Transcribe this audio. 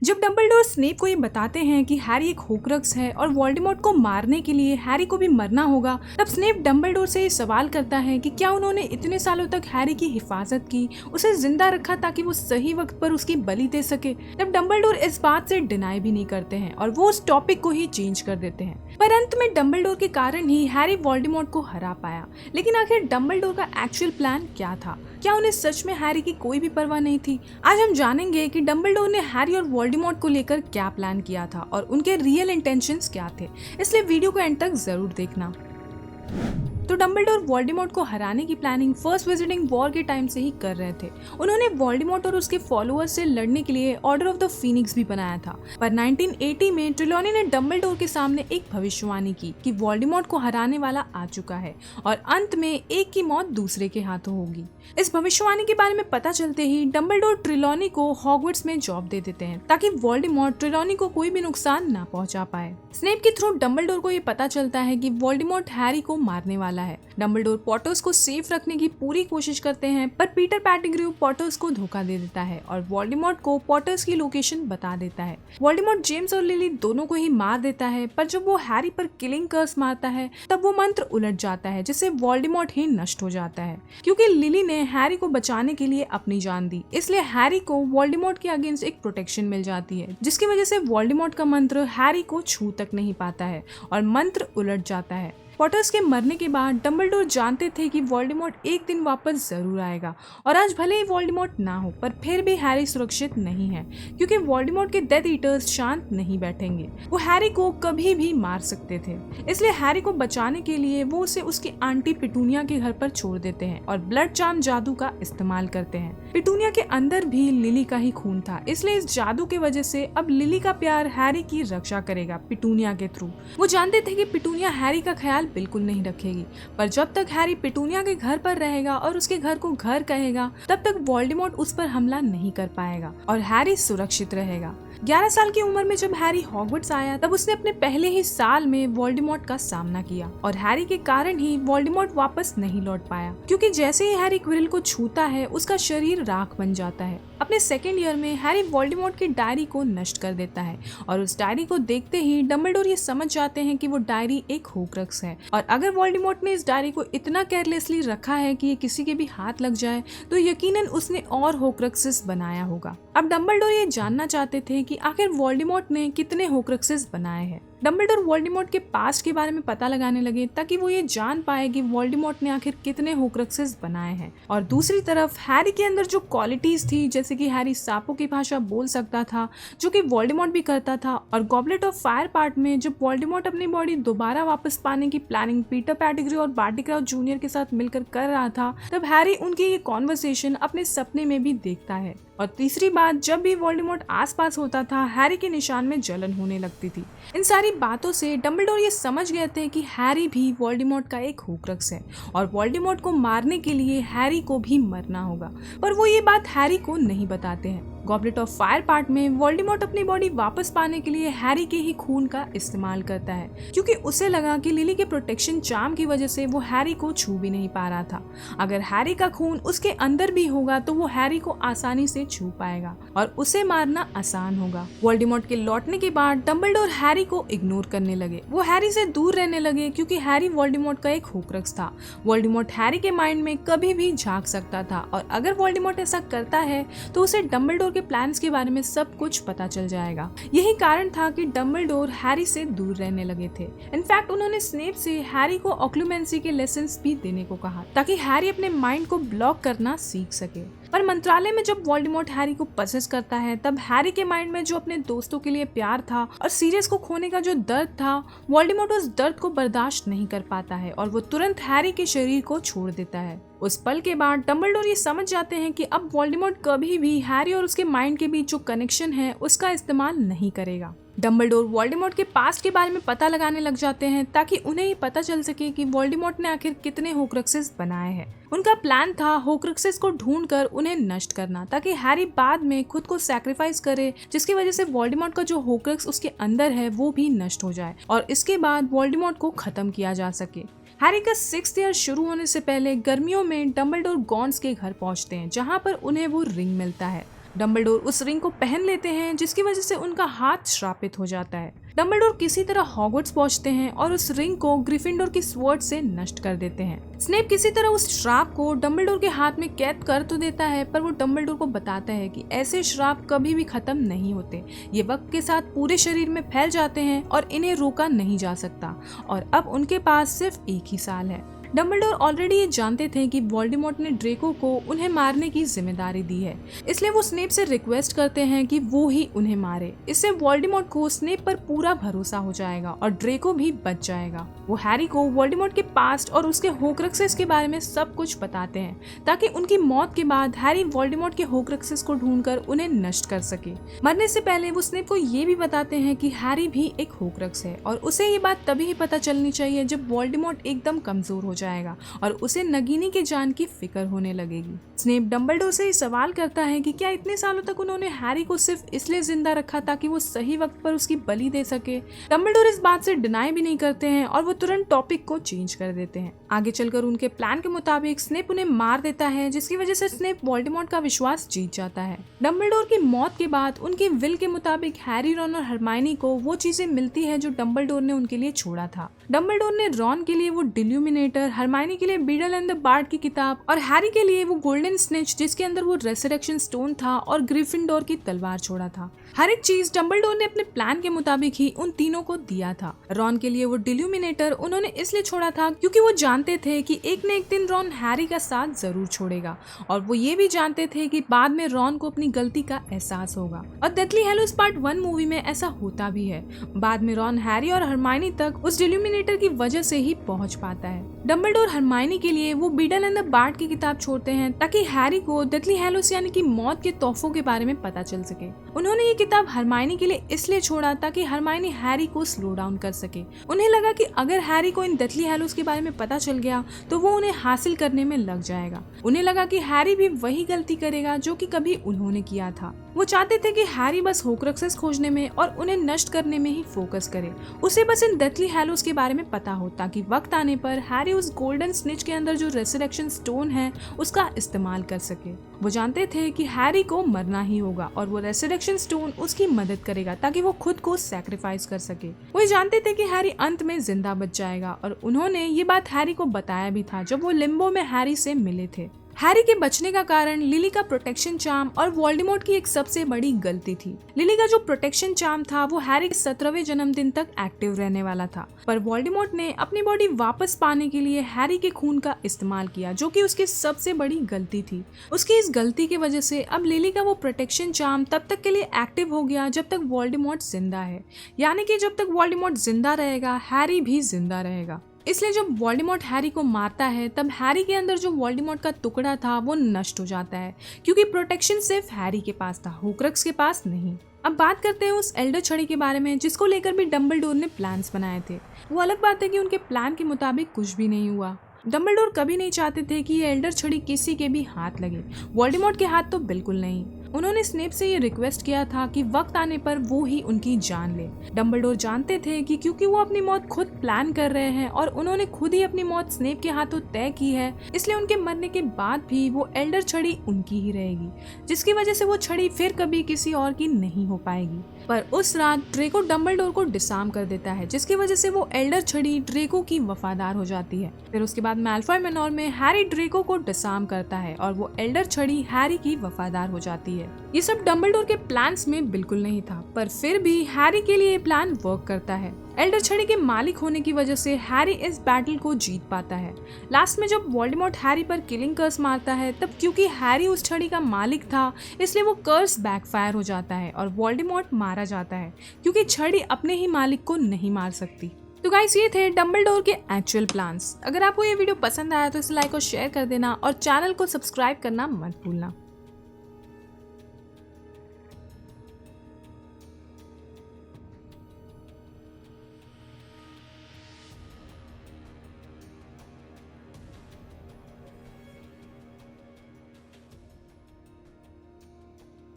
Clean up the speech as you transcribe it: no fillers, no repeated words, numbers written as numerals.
जब Dumbledore Snape को ये बताते हैं कि हैरी एक होक्रक्स है और वोल्डेमॉर्ट को मारने के लिए हैरी को भी मरना होगा, तब स्नेप डंबलडोर से ये सवाल करता है कि क्या उन्होंने इतने सालों तक हैरी की हिफाजत की, उसे जिंदा रखा ताकि वो सही वक्त पर उसकी बलि दे सके। तब डंबलडोर इस बात से डिनाई भी नहीं करते हैं और वो उस टॉपिक को ही चेंज कर देते हैं। पर अंत में डंबलडोर के कारण ही हैरी वोल्डेमॉर्ट को हरा पाया। लेकिन आखिर डंबलडोर का एक्चुअल प्लान क्या था? क्या उन्हें सच में हैरी की कोई भी परवाह नहीं थी? आज हम जानेंगे कि डंबलडोर ने हैरी और वोल्डेमॉर्ट को लेकर क्या प्लान किया था और उनके रियल इंटेंशंस क्या थे। इसलिए वीडियो को एंड तक जरूर देखना। तो डंबलडोर वोल्डेमॉर्ट को हराने की प्लानिंग फर्स्ट विजिटिंग वॉर के टाइम से ही कर रहे थे। उन्होंने वोल्डेमॉर्ट और उसके फॉलोअर्स से लड़ने के लिए ऑर्डर ऑफ द फीनिक्स भी बनाया था। पर 1980 में ट्रेलॉनी ने डंबलडोर के सामने एक भविष्यवाणी की कि वोल्डेमॉर्ट को हराने वाला आ चुका है और अंत में एक की मौत दूसरे के हाथों होगी। इस भविष्यवाणी के बारे में पता चलते ही डंबलडोर ट्रेलॉनी को हॉगवर्ट्स में जॉब दे देते हैं ताकि वोल्डेमॉर्ट ट्रेलॉनी को कोई भी नुकसान ना पहुंचा पाए। स्नेप के थ्रू डंबलडोर को ये पता चलता है कि वोल्डेमॉर्ट हैरी को मारने वाला है। डंबलडोर पॉटर्स को सेफ रखने की पूरी कोशिश करते हैं, पर पीटर पेटिग्रू पॉटर्स को धोखा दे देता है और वोल्डेमॉर्ट को पॉटर्स की लोकेशन बता देता है। वोल्डेमॉर्ट जेम्स और लिली दोनों को ही मार देता है, पर जब वो हैरी पर किलिंग कर्स मारता है तब वो मंत्र उलट जाता है जिससे वोल्डेमॉर्ट ही नष्ट हो जाता है। क्योंकि लिली ने हैरी को बचाने के लिए अपनी जान दी, इसलिए हैरी को वोल्डेमॉर्ट के अगेंस्ट एक प्रोटेक्शन मिल जाती है, जिसकी वजह से वोल्डेमॉर्ट का मंत्र हैरी को छू तक नहीं पाता है और मंत्र उलट जाता है। पॉटर्स के मरने के बाद डंबलडोर जानते थे कि वोल्डेमॉर्ट एक दिन वापस जरूर आएगा और आज भले ही वोल्डेमॉर्ट ना हो, पर फिर भी हैरी सुरक्षित नहीं है क्योंकि वोल्डेमॉर्ट के डेथ ईटर्स शांत नहीं बैठेंगे। वो हैरी को कभी भी मार सकते थे, इसलिए हैरी को बचाने के लिए वो उसे उसकी आंटी पिटूनिया के घर पर छोड़ देते हैं और ब्लड चार्म जादू का इस्तेमाल करते हैं। पिटूनिया के अंदर भी लिली का ही खून था, इसलिए इस जादू की वजह से अब लिली का प्यार हैरी की रक्षा करेगा पिटूनिया के थ्रू। वो जानते थे कि पिटूनिया हैरी का ख्याल बिल्कुल नहीं रखेगी, पर जब तक हैरी पिटूनिया के घर पर रहेगा और उसके घर को घर कहेगा तब तक वोल्डेमॉर्ट उस पर हमला नहीं कर पाएगा और हैरी सुरक्षित रहेगा। 11 साल की उम्र में जब हैरी हॉगवर्ट्स आया तब उसने अपने पहले ही साल में वोल्डेमॉर्ट का सामना किया और हैरी के कारण ही वोल्डेमॉर्ट वापस नहीं लौट पाया, क्योंकि जैसे ही हैरी क्विरल को छूता है उसका शरीर राख बन जाता है। अपने सेकेंड ईयर में हैरी वोल्डेमॉर्ट की डायरी को नष्ट कर देता है और उस डायरी को देखते ही डंबलडोर ये समझ जाते हैं कि वो डायरी एक होक्रक्स है और अगर वोल्डेमॉर्ट ने इस डायरी को इतना केयरलेसली रखा है कि ये किसी के भी हाथ लग जाए तो यकीनन उसने और होक्रक्सेस बनाया होगा। अब डंबलडोर ये जानना चाहते थे कि आखिर वोल्डेमॉर्ट ने कितने होक्रक्सेस बनाए हैं। डंबलडोर वोल्डेमॉर्ट के पास्ट के बारे में पता लगाने लगे ताकि वो ये जान पाए कि वोल्डेमॉर्ट ने आखिर कितने होक्रक्सेस बनाए हैं। और दूसरी तरफ हैरी के अंदर जो क्वालिटीज थी, जैसे कि हैरी सांपों की भाषा बोल सकता था जो कि वोल्डेमॉर्ट भी करता था, और गॉबलेट ऑफ फायर पार्ट में जब वोल्डेमॉर्ट अपनी बॉडी दोबारा वापस पाने की प्लानिंग पीटर पेटिग्रू और बार्टी क्राउच जूनियर के साथ मिलकर कर रहा था, तब हैरी उनकी ये कॉन्वर्सेशन अपने सपने में भी देखता है। और तीसरी बात, जब भी वोल्डेमॉर्ट आसपास होता था हैरी के निशान में जलन होने लगती थी। इन सारी बातों से डंबलडोर ये समझ गए थे कि हैरी भी वोल्डेमॉर्ट का एक होक्रक्स है और वोल्डेमॉर्ट को मारने के लिए हैरी को भी मरना होगा, पर वो ये बात हैरी को नहीं बताते हैं। गॉबलेट ऑफ फायर पार्ट में वोल्डेमॉर्ट अपनी बॉडी वापस पाने के लिए हैरी के ही खून का इस्तेमाल करता है, क्योंकि उसे लगा कि लिली के प्रोटेक्शन चार्म की वजह से वो हैरी को छू भी नहीं पा रहा था। अगर हैरी का खून उसके अंदर भी होगा तो वो हैरी को आसानी से छू पाएगा और उसे मारना आसान होगा। वोल्डेमॉर्ट के लौटने के बाद डंबलडोर हैरी को इग्नोर करने लगे। वो हैरी से दूर रहने लगे क्योंकि हैरी वोल्डेमॉर्ट का एक होक्रक्स था। वोल्डेमॉर्ट हैरी के माइंड में कभी भी झांक सकता था और अगर वोल्डेमॉर्ट ऐसा करता है तो उसे डंबलडोर के प्लान्स के बारे में सब कुछ पता चल जाएगा। यही कारण था कि डंबलडोर हैरी से दूर रहने लगे थे। इनफैक्ट उन्होंने स्नेप से हैरी को ऑक्लूमेंसी के लेसन्स भी देने को कहा ताकि हैरी अपने माइंड को ब्लॉक करना सीख सके। पर मंत्रालय में जब वोल्डेमॉर्ट हैरी को पसेस करता है तब हैरी के माइंड में जो अपने दोस्तों के लिए प्यार था और सीरियस को खोने का जो दर्द था, वोल्डेमॉर्ट उस दर्द को बर्दाश्त नहीं कर पाता है और वो तुरंत हैरी के शरीर को छोड़ देता है। उस पल के बाद डंबलडोर ये समझ जाते हैं कि अब वोल्डेमॉर्ट कभी भी हैरी और उसके माइंड के बीच जो कनेक्शन है उसका इस्तेमाल नहीं करेगा। डंबलडोर वोल्डेमॉर्ट के पास्ट के बारे में पता लगाने लग जाते हैं ताकि उन्हें ये पता चल सके कि वोल्डेमॉर्ट ने आखिर कितने होक्रक्सेस बनाए हैं। उनका प्लान था होक्रक्सेस को ढूंढकर उन्हें नष्ट करना ताकि हैरी बाद में खुद को सैक्रिफाइस करे, जिसकी वजह से वोल्डेमॉर्ट का जो होक्रक्स उसके अंदर है वो भी नष्ट हो जाए और इसके बाद वोल्डेमॉर्ट को खत्म किया जा सके। हैरी का 6th ईयर शुरू होने से पहले गर्मियों में डंबलडोर गॉन्स के घर पहुंचते हैं, जहां पर उन्हें वो रिंग मिलता है। डम्बलडोर उस रिंग को पहन लेते हैं जिसकी वजह से उनका हाथ श्रापित हो जाता है। डम्बलडोर किसी तरह हॉगवर्ट्स पहुंचते हैं और उस रिंग को ग्रिफिंडोर की स्वॉर्ड से नष्ट कर देते हैं। स्नेप किसी तरह उस श्राप को डम्बलडोर के हाथ में कैद कर तो देता है, पर वो डम्बलडोर को बताता है कि ऐसे श्राप कभी भी खत्म नहीं होते, ये वक्त के साथ पूरे शरीर में फैल जाते हैं और इन्हें रोका नहीं जा सकता और अब उनके पास सिर्फ एक ही साल है। डम्बलडोर ऑलरेडी ये जानते थे कि वोल्डेमॉर्ट ने ड्रेको को उन्हें मारने की जिम्मेदारी दी है, इसलिए वो स्नेप से रिक्वेस्ट करते हैं कि वो ही उन्हें मारे। इससे वोल्डेमॉर्ट को स्नेप पर पूरा भरोसा हो जाएगा और ड्रेको भी बच जाएगा। वो हैरी को वोल्डेमॉर्ट के पास्ट और उसके होक्रक्सेस के बारे में सब कुछ बताते हैं ताकि उनकी मौत के बाद हैरी वोल्डेमॉर्ट के होक्रक्सेस को ढूंढकर उन्हें नष्ट कर सके। मरने से पहले वो स्नेप को ये भी बताते हैं कि हैरी भी एक होक्रक्स है और उसे ये बात तभी ही पता चलनी चाहिए जब वोल्डेमॉर्ट एकदम कमजोर हो जाएगा और उसे नगीनी के जान की फिक्र होने लगेगी। स्नेप डम्बलडोर से सवाल करता है कि क्या इतने सालों तक उन्होंने हैरी को सिर्फ इसलिए जिंदा रखा ताकि वो सही वक्त पर उसकी बलि दे सके। डम्बलडोर इस बात से डिनाई भी नहीं करते हैं और वो तुरंत टॉपिक को चेंज कर देते हैं। आगे चलकर उनके प्लान के मुताबिक स्नेप उन्हें मार देता है, जिसकी वजह से स्नेप वोल्डेमॉर्ट का विश्वास जीत जाता है। डम्बलडोर की मौत के बाद उनकी विल के मुताबिक हैरी, रॉन और हरमाइनी को वो चीजें मिलती है जो डम्बलडोर ने उनके लिए छोड़ा था। डम्बलडोर ने रॉन के लिए वो डिल्यूमिनेटर, हरमाइनी के लिए बीडल एंड द बार्ड की किताब और हैरी के लिए वो गोल्डन स्नेच जिसके अंदर वो रेसरेक्शन स्टोन था और ग्रिफिंडोर की तलवार छोड़ा था। हर एक चीज डम्बलडोर ने अपने प्लान के मुताबिक ही उन तीनों को दिया था। रॉन के लिए वो डिल्यूमिनेटर उन्होंने इसलिए छोड़ा था क्योंकि वो जानते थे कि एक न एक दिन रॉन हैरी का साथ जरूर छोड़ेगा और वो ये भी जानते थे कि बाद में रॉन को अपनी गलती का एहसास होगा। और डेथली हैलोज पार्ट 1 मूवी में ऐसा होता भी है। बाद में रॉन हैरी और हरमाइनी तक उस डिल्यूमिनेटर की वजह से ही पहुंच पाता है। डम्बलडोर हरमाइनी के लिए वो बीडल एंड द बार्ड की किताब छोड़ते हैं ताकि हैरी को डेथली हैलोज यानी कि मौत के तोहफों के बारे में पता चल सके। उन्होंने ये किताब हरमाइनी के लिए इसलिए छोड़ा ताकि हरमाइनी हैरी को स्लो डाउन कर सके। उन्हें लगा कि अगर हैरी को इन डेथली हैलोज के बारे में पता चल गया तो वो उन्हें हासिल करने में लग जाएगा। उन्हें लगा कि हैरी भी वही गलती करेगा जो कि कभी उन्होंने किया था। वो चाहते थे कि हैरी बस होक्रक्सेस खोजने में और उन्हें नष्ट करने में ही फोकस करे। उसे बस इन डेथली हैलोज के बारे में पता हो ताकि वक्त आने पर हैरी उस गोल्डन स्निच के अंदर जो रेसरेक्शन स्टोन है उसका इस्तेमाल कर सके। वो जानते थे कि हैरी को मरना ही होगा और वो रेसरेक्शन स्टोन उसकी मदद करेगा ताकि वो खुद को सैक्रिफाइस कर सके। वो जानते थे कि हैरी अंत में जिंदा बच जाएगा और उन्होंने ये बात हैरी को बताया भी था जब वो लिम्बो में हैरी से मिले थे। हैरी के बचने का कारण लिली का प्रोटेक्शन चार्म और वोल्डेमॉर्ट की एक सबसे बड़ी गलती थी। लिली का जो प्रोटेक्शन चार्म था वो हैरी के 17वें जन्मदिन तक एक्टिव रहने वाला था, पर वोल्डेमॉर्ट ने अपनी बॉडी वापस पाने के लिए हैरी के खून का इस्तेमाल किया, जो कि उसकी सबसे बड़ी गलती थी। उसकी इस गलती की वजह से अब लिली का वो प्रोटेक्शन चार्म तब तक के लिए एक्टिव हो गया जब तक वोल्डेमॉर्ट जिंदा है, यानी कि जब तक वोल्डेमॉर्ट जिंदा रहेगा हैरी भी जिंदा रहेगा। इसलिए जब वोल्डेमॉर्ट हैरी को मारता है तब हैरी के अंदर जो वोल्डेमॉर्ट का टुकड़ा था वो नष्ट हो जाता है, क्योंकि प्रोटेक्शन सिर्फ हैरी के पास था, होक्रक्स के पास नहीं। अब बात करते हैं उस एल्डर छड़ी के बारे में जिसको लेकर भी डम्बलडोर ने प्लान्स बनाए थे। वो अलग बात है कि उनके प्लान के मुताबिक कुछ भी नहीं हुआ। डम्बलडोर कभी नहीं चाहते थे कि ये एल्डर छड़ी किसी के भी हाथ लगे, वोल्डेमॉर्ट के हाथ तो बिल्कुल नहीं। उन्होंने स्नेप से ये रिक्वेस्ट किया था कि वक्त आने पर वो ही उनकी जान ले। डम्बलडोर जानते थे कि क्योंकि वो अपनी मौत खुद प्लान कर रहे हैं और उन्होंने खुद ही अपनी मौत स्नेप के हाथों तय की है, इसलिए उनके मरने के बाद भी वो एल्डर छड़ी उनकी ही रहेगी, जिसकी वजह से वो छड़ी फिर कभी किसी और की नहीं हो पाएगी। पर उस रात ड्रेको डम्बलडोर को डिसार्म कर देता है, जिसकी वजह से वो एल्डर छड़ी ड्रेको की वफादार हो जाती है। फिर उसके बाद मैल्फॉय मैनोर में हैरी ड्रेको को डिसार्म करता है और वो एल्डर छड़ी हैरी की वफादार हो जाती है। ये सब डम्बलडोर के प्लान्स में बिल्कुल नहीं था, पर फिर भी हैरी के लिए प्लान वर्क करता है। एल्डर छड़ी के मालिक होने की वजह से हैरी इस बैटल को जीत पाता है। लास्ट में जब वोल्डेमॉर्ट हैरी पर किलिंग कर्स मारता है तब क्योंकि हैरी उस छड़ी का मालिक था इसलिए वो कर्स बैकफायर हो जाता है और वोल्डेमॉर्ट मारा जाता है, क्योंकि छड़ी अपने ही मालिक को नहीं मार सकती। तो गाइस, ये थे डम्बलडोर के एक्चुअल प्लान्स। अगर आपको ये वीडियो पसंद आया तो इसे लाइक और शेयर कर देना और चैनल को सब्सक्राइब करना मत भूलना।